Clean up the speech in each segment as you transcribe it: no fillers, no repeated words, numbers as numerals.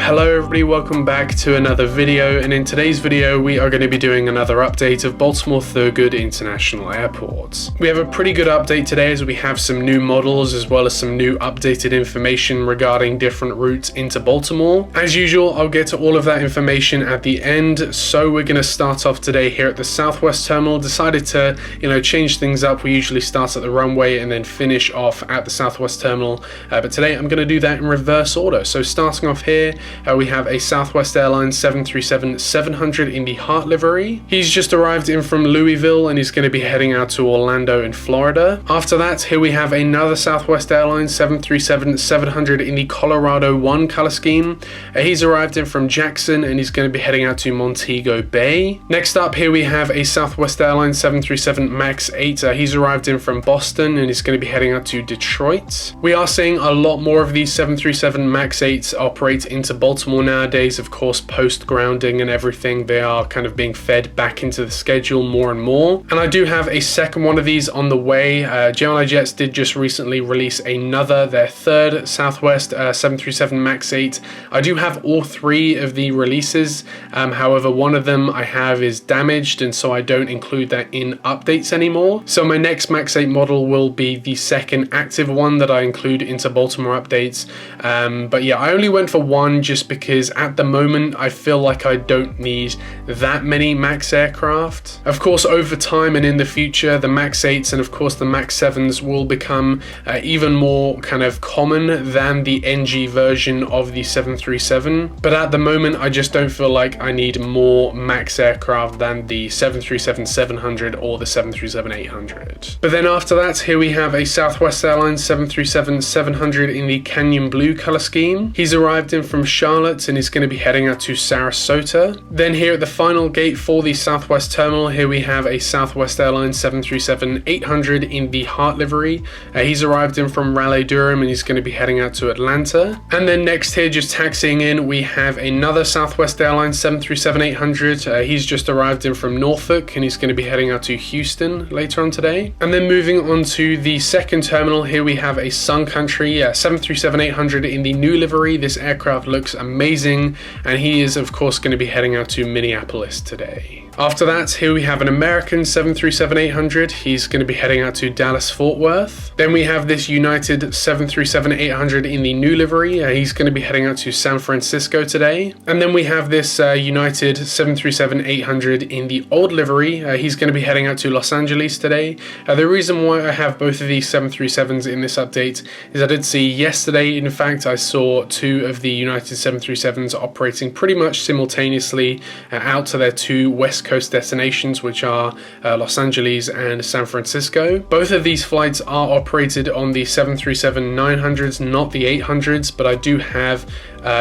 Hello everybody, welcome back to another video, and in today's video we are going to be doing another update of Baltimore Thurgood International Airport. We have a pretty good update today as we have some new models as well as some new updated information regarding different routes into Baltimore. As usual, I'll get to all of that information at the end, so we're going to start off today here at the Southwest Terminal. Decided to, change things up. We usually start at the runway and then finish off at the Southwest Terminal, but today I'm going to do that in reverse order. So starting off here, we have a Southwest Airlines 737-700 in the Heart livery. He's just arrived in from Louisville and he's going to be heading out to Orlando in Florida. After that, here we have another Southwest Airlines 737-700 in the Colorado 1 color scheme. He's arrived in from Jackson and he's going to be heading out to Montego Bay. Next up, here we have a Southwest Airlines 737 MAX 8. He's arrived in from Boston and he's going to be heading out to Detroit. We are seeing a lot more of these 737 MAX 8s operate into Baltimore nowadays. Of course, post grounding and everything, they are kind of being fed back into the schedule more and more. And I do have a second one of these on the way. Gemini Jets did just recently release their third Southwest 737 MAX 8. I do have all three of the releases. However, one of them I have is damaged, and so I don't include that in updates anymore. So my next MAX 8 model will be the second active one that I include into Baltimore updates. But yeah, I only went for one just because at the moment I feel like I don't need that many MAX aircraft. Of course, over time and in the future, the MAX 8s and of course the MAX 7s will become even more kind of common than the NG version of the 737. But at the moment, I just don't feel like I need more MAX aircraft than the 737-700 or the 737-800. But then after that, here we have a Southwest Airlines 737-700 in the Canyon Blue color scheme. He's arrived in from Charlotte and he's going to be heading out to Sarasota. Then here at the final gate for the Southwest Terminal, here we have a Southwest Airlines 737-800 in the Heart livery. He's arrived in from Raleigh-Durham and he's going to be heading out to Atlanta. And then next here, just taxiing in, we have another Southwest Airlines 737-800. He's just arrived in from Norfolk and he's going to be heading out to Houston later on today. And then moving on to the second terminal, here we have a Sun Country 737-800 in the new livery. This aircraft looks amazing, and he is of course going to be heading out to Minneapolis today. After that, here we have an American 737-800. He's going to be heading out to Dallas-Fort Worth. Then we have this United 737-800 in the new livery. He's going to be heading out to San Francisco today. And then we have this United 737-800 in the old livery. He's going to be heading out to Los Angeles today. The reason why I have both of these 737s in this update is I did see yesterday, in fact, I saw two of the United 737s operating pretty much simultaneously out to their two West Coast destinations, which are Los Angeles and San Francisco. Both of these flights are operated on the 737-900s, not the 800s, but I do have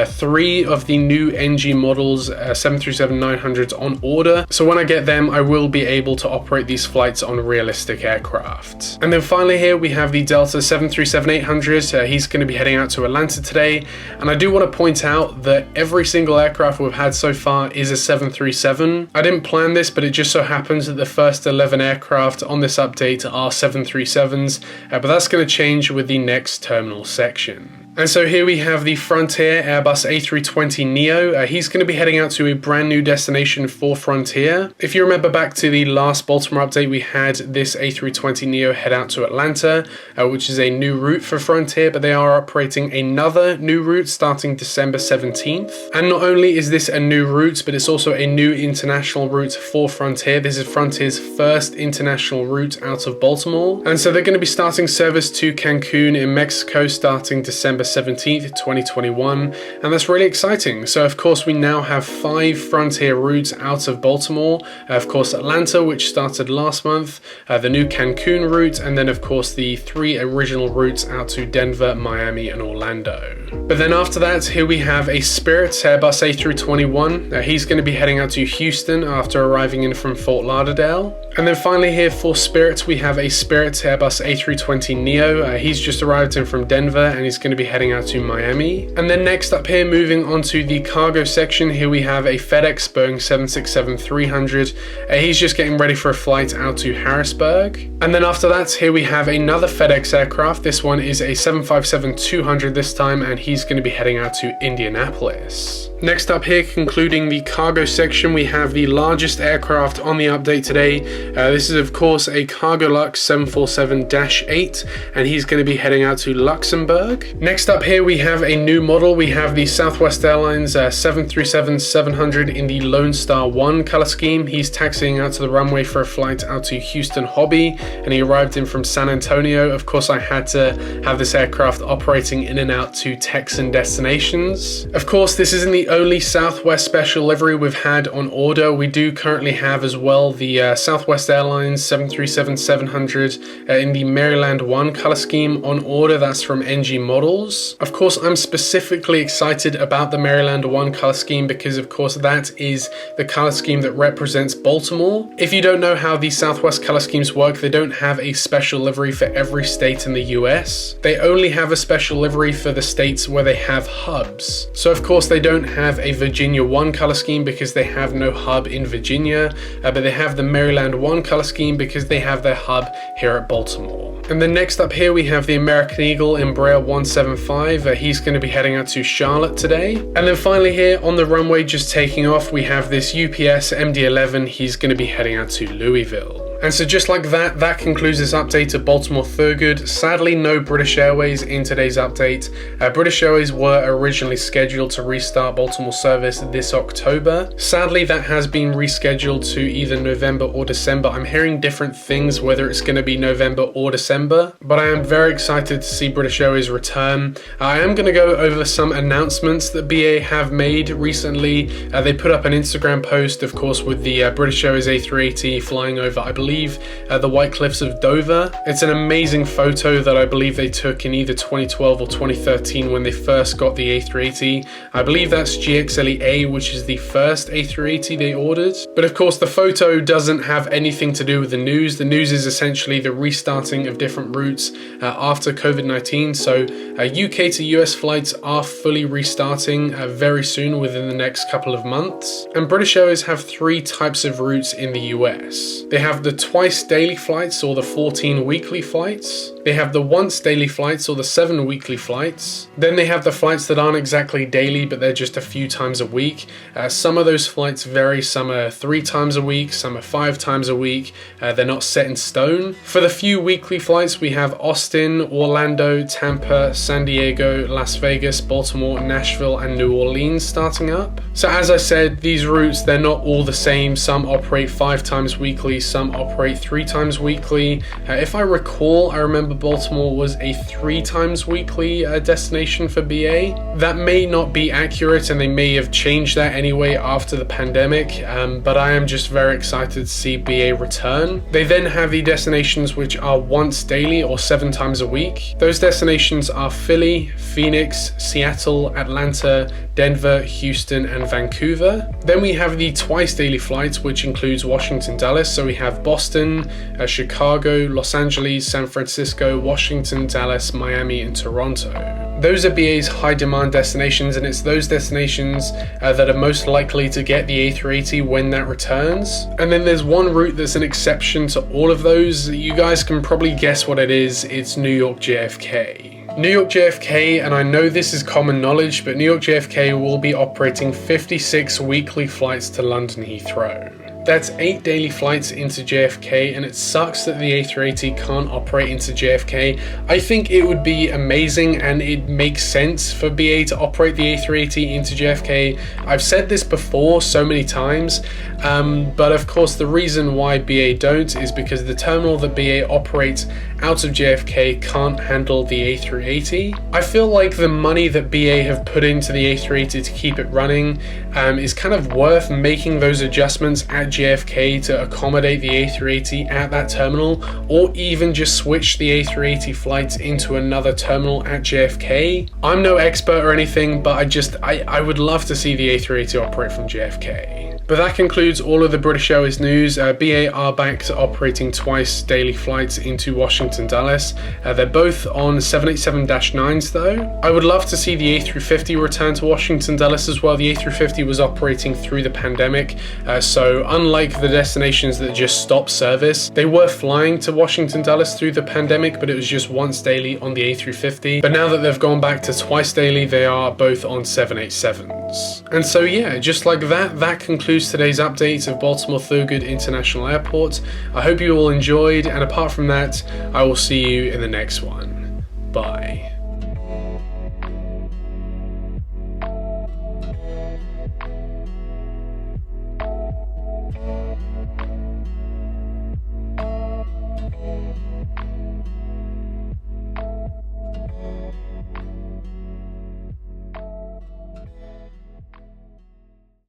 three of the new NG models 737-900s on order, so when I get them I will be able to operate these flights on realistic aircraft. And then finally here we have the Delta 737-800. He's going to be heading out to Atlanta today, and I do want to point out that every single aircraft we've had so far is a 737. I didn't plan this, but it just so happens that the first 11 aircraft on this update are 737s, but that's going to change with the next terminal section. And so here we have the Frontier Airbus A320neo. He's going to be heading out to a brand new destination for Frontier. If you remember back to the last Baltimore update, we had this A320neo head out to Atlanta, which is a new route for Frontier, but they are operating another new route starting December 17th. And not only is this a new route, but it's also a new international route for Frontier. This is Frontier's first international route out of Baltimore. And so they're going to be starting service to Cancun in Mexico starting December 17th, 2021, and that's really exciting. So of course we now have 5 Frontier routes out of Baltimore. Of course Atlanta, which started last month, the new Cancun route, and then of course the 3 original routes out to Denver, Miami, and Orlando. But then after that, here we have a Spirit Airbus A321. He's going to be heading out to Houston after arriving in from Fort Lauderdale. And then finally here for Spirit, we have a Spirit Airbus A320neo. He's just arrived in from Denver and he's going to be heading out to Miami. And then next up here, moving on to the cargo section, here we have a FedEx Boeing 767-300. He's just getting ready for a flight out to Harrisburg. And then after that, here we have another FedEx aircraft. This one is a 757-200 this time, and he's going to be heading out to Indianapolis. Next up here, concluding the cargo section, we have the largest aircraft on the update today. This is of course a Cargolux 747-8, and he's going to be heading out to Luxembourg. Next up here, we have a new model. We have the Southwest Airlines 737-700 in the Lone Star 1 color scheme. He's taxiing out to the runway for a flight out to Houston Hobby, and he arrived in from San Antonio. Of course, I had to have this aircraft operating in and out to Texan destinations. Of course, this isn't the only Southwest special livery we've had on order. We do currently have as well the Southwest Airlines 737-700 in the Maryland 1 color scheme on order. That's from NG Models. Of course, I'm specifically excited about the Maryland 1 color scheme because of course that is the color scheme that represents Baltimore. If you don't know how the Southwest color schemes work, they don't have a special livery for every state in the US. They only have a special livery for the states where they have hubs. So of course they don't have a Virginia 1 color scheme because they have no hub in Virginia, but they have the Maryland 1 color scheme because they have their hub here at Baltimore. And then next up here we have the American Eagle Embraer 175. He's going to be heading out to Charlotte today. And then finally here on the runway just taking off, we have this UPS MD-11. He's going to be heading out to Louisville. And so just like that, that concludes this update of Baltimore Thurgood. Sadly, no British Airways in today's update. British Airways were originally scheduled to restart Baltimore service this October. Sadly, that has been rescheduled to either November or December. I'm hearing different things, whether it's going to be November or December, but I am very excited to see British Airways return. I am going to go over some announcements that BA have made recently. They put up an Instagram post, of course, with the British Airways A380 flying over, I believe, the White Cliffs of Dover. It's an amazing photo that I believe they took in either 2012 or 2013 when they first got the A380. I believe that's GXLE-A, which is the first A380 they ordered. But of course, the photo doesn't have anything to do with the news. The news is essentially the restarting of different routes after COVID-19. So UK to US flights are fully restarting very soon, within the next couple of months. And British Airways have 3 types of routes in the US. They have the twice daily flights or the 14 weekly flights. They have the once daily flights or the 7 weekly flights. Then they have the flights that aren't exactly daily, but they're just a few times a week. Some of those flights vary. Some are 3 times a week, some are 5 times a week. They're not set in stone. For the few weekly flights, we have Austin, Orlando, Tampa, San Diego, Las Vegas, Baltimore, Nashville, and New Orleans starting up. So as I said, these routes, they're not all the same. Some operate 5 times weekly, some operate 3 times weekly. If I recall, I remember Baltimore was a 3 times weekly destination for BA. That may not be accurate, and they may have changed that anyway after the pandemic, but I am just very excited to see BA return. They then have the destinations which are once daily or 7 times a week. Those destinations are Philly, Phoenix, Seattle, Atlanta, Denver, Houston, and Vancouver. Then we have the twice daily flights, which includes Washington, Dallas. So we have Boston, Chicago, Los Angeles, San Francisco, Washington, Dallas, Miami, and Toronto. Those are BA's high demand destinations, and it's those destinations that are most likely to get the A380 when that returns. And then there's one route that's an exception to all of those. You guys can probably guess what it is. It's New York JFK. New York JFK, and I know this is common knowledge, but New York JFK will be operating 56 weekly flights to London Heathrow. That's 8 daily flights into JFK, and it sucks that the A380 can't operate into JFK. I think it would be amazing, and it makes sense for BA to operate the A380 into JFK. I've said this before so many times, but of course the reason why BA don't is because the terminal that BA operates out of JFK can't handle the A380. I feel like the money that BA have put into the A380 to keep it running is kind of worth making those adjustments at JFK to accommodate the A380 at that terminal, or even just switch the A380 flights into another terminal at JFK. I'm no expert or anything, but I would love to see the A380 operate from JFK. But that concludes all of the British Airways news. BA are back to operating twice daily flights into Washington Dulles. They're both on 787-9s though. I would love to see the A350 return to Washington Dulles as well. The A350 was operating through the pandemic, so unlike the destinations that just stopped service, they were flying to Washington Dulles through the pandemic, but it was just once daily on the A350. But now that they've gone back to twice daily, they are both on 787s. And so yeah, just like that concludes today's update of Baltimore Thurgood International Airport. I hope you all enjoyed, and apart from that, I will see you in the next one. Bye.